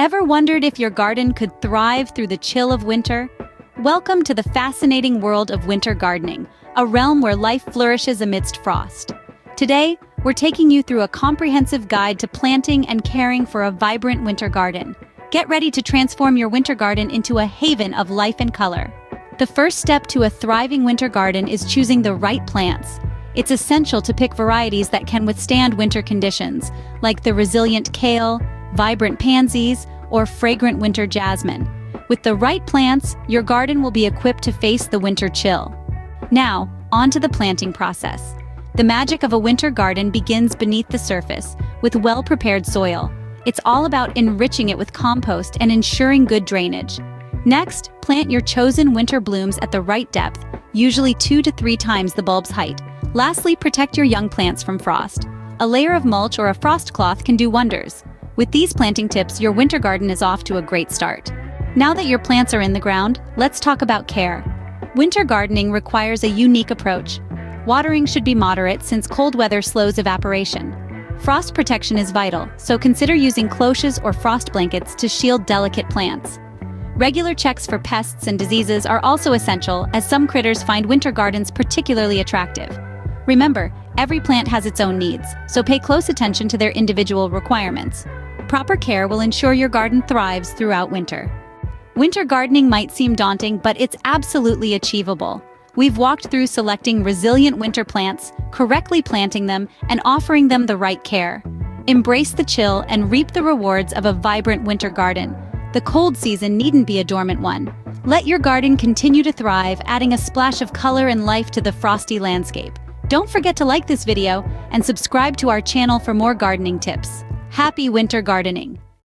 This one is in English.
Ever wondered if your garden could thrive through the chill of winter? Welcome to the fascinating world of winter gardening, a realm where life flourishes amidst frost. Today, we're taking you through a comprehensive guide to planting and caring for a vibrant winter garden. Get ready to transform your winter garden into a haven of life and color. The first step to a thriving winter garden is choosing the right plants. It's essential to pick varieties that can withstand winter conditions, like the resilient kale, vibrant pansies, or fragrant winter jasmine. With the right plants, your garden will be equipped to face the winter chill. Now, on to the planting process. The magic of a winter garden begins beneath the surface, with well-prepared soil. It's all about enriching it with compost and ensuring good drainage. Next, plant your chosen winter blooms at the right depth, usually 2 to 3 times the bulb's height. Lastly, protect your young plants from frost. A layer of mulch or a frost cloth can do wonders. With these planting tips, your winter garden is off to a great start. Now that your plants are in the ground, let's talk about care. Winter gardening requires a unique approach. Watering should be moderate since cold weather slows evaporation. Frost protection is vital, so consider using cloches or frost blankets to shield delicate plants. Regular checks for pests and diseases are also essential, as some critters find winter gardens particularly attractive. Remember, every plant has its own needs, so pay close attention to their individual requirements. Proper care will ensure your garden thrives throughout winter. Winter gardening might seem daunting, but it's absolutely achievable. We've walked through selecting resilient winter plants, correctly planting them, and offering them the right care. Embrace the chill and reap the rewards of a vibrant winter garden. The cold season needn't be a dormant one. Let your garden continue to thrive, adding a splash of color and life to the frosty landscape. Don't forget to like this video and subscribe to our channel for more gardening tips. Happy winter gardening!